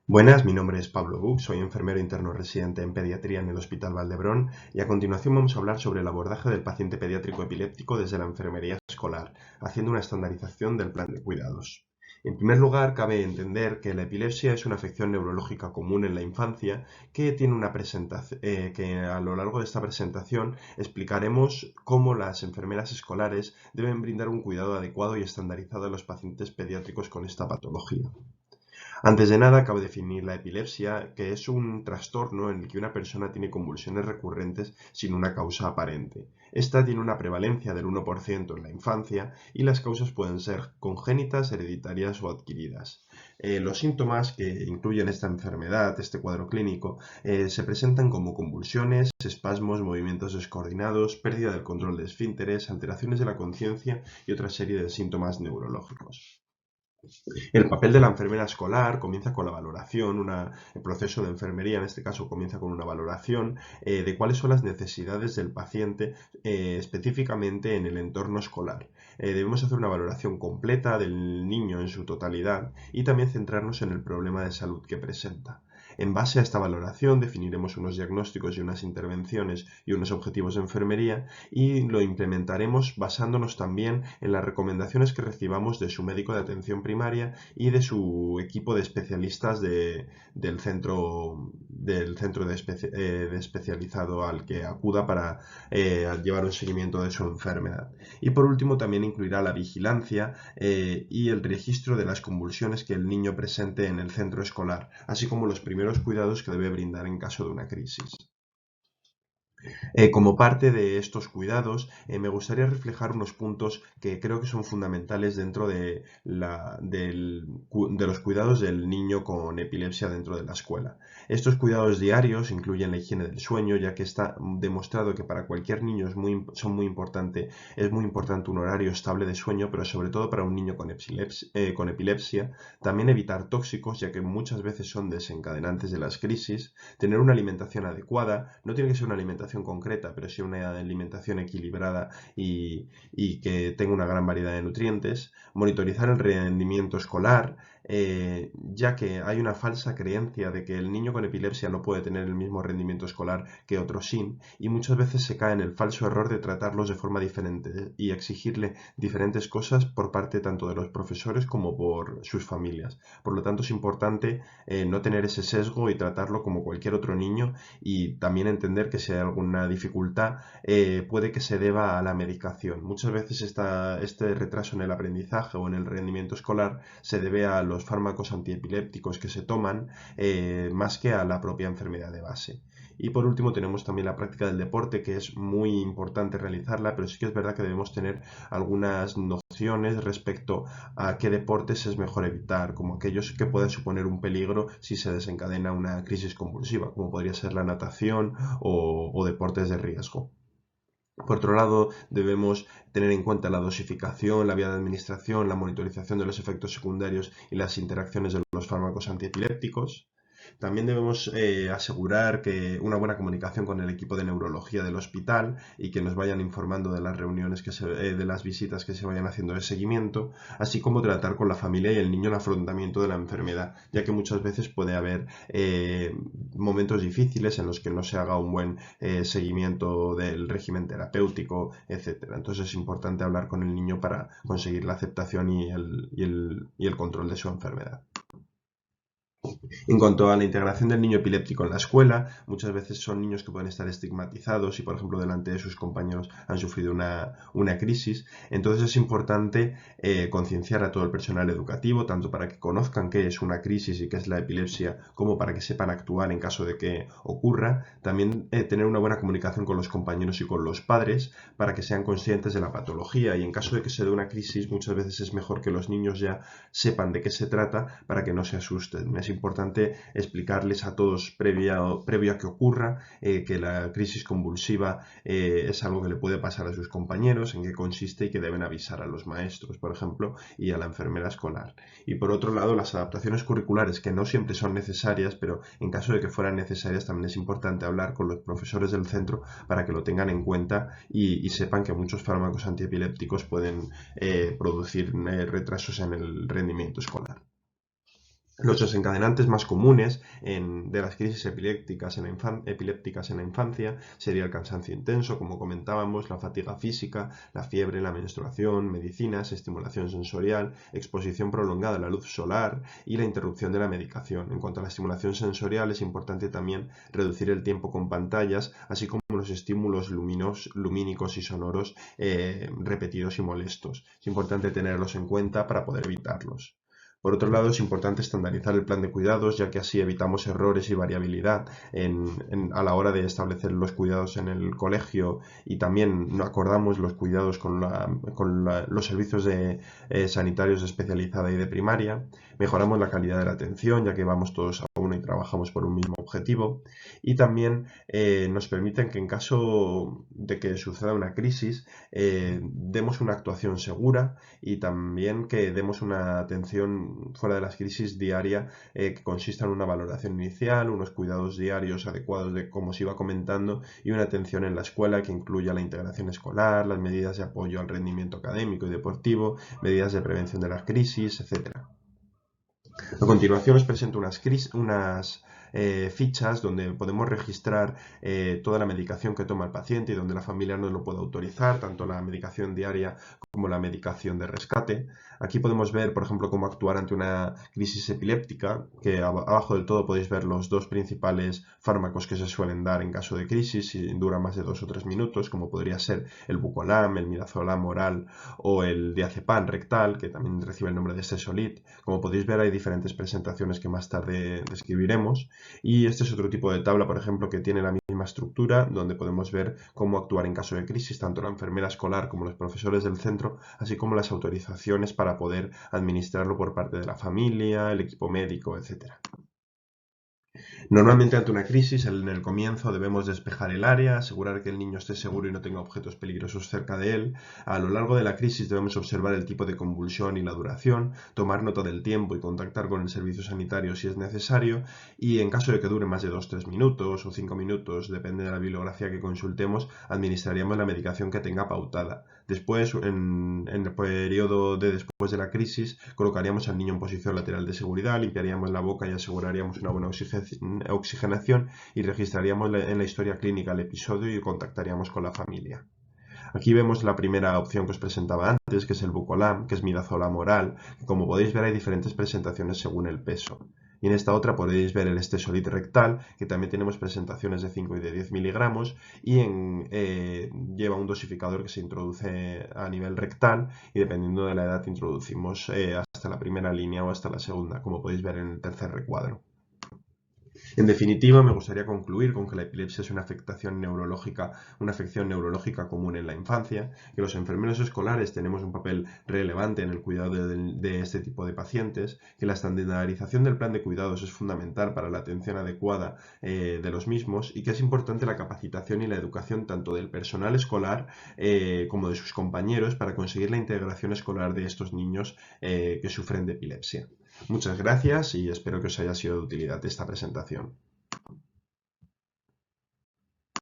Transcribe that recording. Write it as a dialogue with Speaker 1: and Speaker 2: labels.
Speaker 1: Buenas, mi nombre es Pablo Buch, soy enfermero interno residente en pediatría en el Hospital Valdebrón y a continuación vamos a hablar sobre el abordaje del paciente pediátrico epiléptico desde la enfermería escolar, haciendo una estandarización del plan de cuidados. En primer lugar, cabe entender que la epilepsia es una afección neurológica común en la infancia que tiene una presentación, que a lo largo de esta presentación explicaremos cómo las enfermeras escolares deben brindar un cuidado adecuado y estandarizado a los pacientes pediátricos con esta patología. Antes de nada, cabe definir la epilepsia, que es un trastorno en el que una persona tiene convulsiones recurrentes sin una causa aparente. Esta tiene una prevalencia del 1% en la infancia y las causas pueden ser congénitas, hereditarias o adquiridas. Los síntomas que incluyen esta enfermedad, este cuadro clínico, se presentan como convulsiones, espasmos, movimientos descoordinados, pérdida del control de esfínteres, alteraciones de la conciencia y otra serie de síntomas neurológicos. El papel de la enfermera escolar comienza con la valoración, el proceso de enfermería en este caso comienza con una valoración de cuáles son las necesidades del paciente específicamente en el entorno escolar. Debemos hacer una valoración completa del niño en su totalidad y también centrarnos en el problema de salud que presenta. En base a esta valoración definiremos unos diagnósticos y unas intervenciones y unos objetivos de enfermería y lo implementaremos basándonos también en las recomendaciones que recibamos de su médico de atención primaria y de su equipo de especialistas del centro de especializado al que acuda para llevar un seguimiento de su enfermedad. Y por último también incluirá la vigilancia y el registro de las convulsiones que el niño presente en el centro escolar, así como los primeros cuidados que debe brindar en caso de una crisis. Como parte de estos cuidados, me gustaría reflejar unos puntos que creo que son fundamentales dentro de los cuidados del niño con epilepsia dentro de la escuela. Estos cuidados diarios incluyen la higiene del sueño, ya que está demostrado que para cualquier niño es muy importante un horario estable de sueño, pero sobre todo para un niño con epilepsia. También evitar tóxicos, ya que muchas veces son desencadenantes de las crisis. Tener una alimentación adecuada, no tiene que ser una alimentación concreta, pero sí una alimentación equilibrada y que tenga una gran variedad de nutrientes. Monitorizar el rendimiento escolar, ya que hay una falsa creencia de que el niño con epilepsia no puede tener el mismo rendimiento escolar que otros sin, y muchas veces se cae en el falso error de tratarlos de forma diferente y exigirle diferentes cosas por parte tanto de los profesores como por sus familias. Por lo tanto, es importante no tener ese sesgo y tratarlo como cualquier otro niño y también entender que si hay alguna dificultad puede que se deba a la medicación. Muchas veces este retraso en el aprendizaje o en el rendimiento escolar se debe a los fármacos antiepilépticos que se toman más que a la propia enfermedad de base. Y por último tenemos también la práctica del deporte, que es muy importante realizarla, pero sí que es verdad que debemos tener algunas nociones respecto a qué deportes es mejor evitar, como aquellos que pueden suponer un peligro si se desencadena una crisis convulsiva, como podría ser la natación o deportes de riesgo. Por otro lado, debemos tener en cuenta la dosificación, la vía de administración, la monitorización de los efectos secundarios y las interacciones de los fármacos antiepilépticos. También debemos asegurar que una buena comunicación con el equipo de neurología del hospital y que nos vayan informando de las reuniones de las visitas que se vayan haciendo de seguimiento, así como tratar con la familia y el niño el afrontamiento de la enfermedad, ya que muchas veces puede haber momentos difíciles en los que no se haga un buen seguimiento del régimen terapéutico, etcétera. Entonces es importante hablar con el niño para conseguir la aceptación y el control de su enfermedad. En cuanto a la integración del niño epiléptico en la escuela, muchas veces son niños que pueden estar estigmatizados y, por ejemplo, delante de sus compañeros han sufrido una crisis. Entonces es importante concienciar a todo el personal educativo, tanto para que conozcan qué es una crisis y qué es la epilepsia, como para que sepan actuar en caso de que ocurra. También tener una buena comunicación con los compañeros y con los padres para que sean conscientes de la patología y en caso de que se dé una crisis, muchas veces es mejor que los niños ya sepan de qué se trata para que no se asusten. Es importante explicarles a todos previo a que ocurra que la crisis convulsiva es algo que le puede pasar a sus compañeros, en qué consiste y que deben avisar a los maestros, por ejemplo, y a la enfermera escolar. Y por otro lado, las adaptaciones curriculares, que no siempre son necesarias, pero en caso de que fueran necesarias, también es importante hablar con los profesores del centro para que lo tengan en cuenta y sepan que muchos fármacos antiepilépticos pueden producir retrasos en el rendimiento escolar. Los desencadenantes más comunes de las crisis epilépticas en la infancia sería el cansancio intenso, como comentábamos, la fatiga física, la fiebre, la menstruación, medicinas, estimulación sensorial, exposición prolongada a la luz solar y la interrupción de la medicación. En cuanto a la estimulación sensorial, es importante también reducir el tiempo con pantallas, así como los estímulos lumínicos y sonoros repetidos y molestos. Es importante tenerlos en cuenta para poder evitarlos. Por otro lado, es importante estandarizar el plan de cuidados, ya que así evitamos errores y variabilidad a la hora de establecer los cuidados en el colegio y también acordamos los cuidados con los servicios sanitarios de especializada y de primaria. Mejoramos la calidad de la atención, ya que vamos todos a uno y trabajamos por un mismo objetivo. Y también nos permiten que en caso de que suceda una crisis, demos una actuación segura y también que demos una atención fuera de las crisis diaria que consista en una valoración inicial, unos cuidados diarios adecuados de cómo se iba comentando y una atención en la escuela que incluya la integración escolar, las medidas de apoyo al rendimiento académico y deportivo, medidas de prevención de las crisis, etc. A continuación os presento unas fichas donde podemos registrar toda la medicación que toma el paciente y donde la familia nos lo puede autorizar, tanto la medicación diaria como la medicación de rescate. Aquí podemos ver, por ejemplo, cómo actuar ante una crisis epiléptica, que abajo del todo podéis ver los dos principales fármacos que se suelen dar en caso de crisis y dura más de 2 o 3 minutos, como podría ser el Bucolam, el Midazolam oral o el diazepam rectal, que también recibe el nombre de Sesolit. Como podéis ver, hay diferentes presentaciones que más tarde describiremos y este es otro tipo de tabla, por ejemplo, que tiene la misma estructura, donde podemos ver cómo actuar en caso de crisis, tanto la enfermera escolar como los profesores del centro, así como las autorizaciones para poder administrarlo por parte de la familia, el equipo médico, etc. Normalmente ante una crisis, en el comienzo debemos despejar el área, asegurar que el niño esté seguro y no tenga objetos peligrosos cerca de él. A lo largo de la crisis debemos observar el tipo de convulsión y la duración, tomar nota del tiempo y contactar con el servicio sanitario si es necesario. Y en caso de que dure más de 2-3 minutos o 5 minutos, depende de la bibliografía que consultemos, administraríamos la medicación que tenga pautada. Después, en el periodo de después de la crisis, colocaríamos al niño en posición lateral de seguridad, limpiaríamos la boca y aseguraríamos una buena oxigenación y registraríamos en la historia clínica el episodio y contactaríamos con la familia. Aquí vemos la primera opción que os presentaba antes, que es el Bucolam, que es midazolam oral, que como podéis ver hay diferentes presentaciones según el peso. Y en esta otra podéis ver el Estesolit rectal, que también tenemos presentaciones de 5 y de 10 miligramos y lleva un dosificador que se introduce a nivel rectal y dependiendo de la edad introducimos hasta la primera línea o hasta la segunda, como podéis ver en el tercer recuadro. En definitiva, me gustaría concluir con que la epilepsia es una afección neurológica común en la infancia, que los enfermeros escolares tenemos un papel relevante en el cuidado de este tipo de pacientes, que la estandarización del plan de cuidados es fundamental para la atención adecuada de los mismos y que es importante la capacitación y la educación tanto del personal escolar como de sus compañeros para conseguir la integración escolar de estos niños que sufren de epilepsia. Muchas gracias y espero que os haya sido de utilidad esta presentación.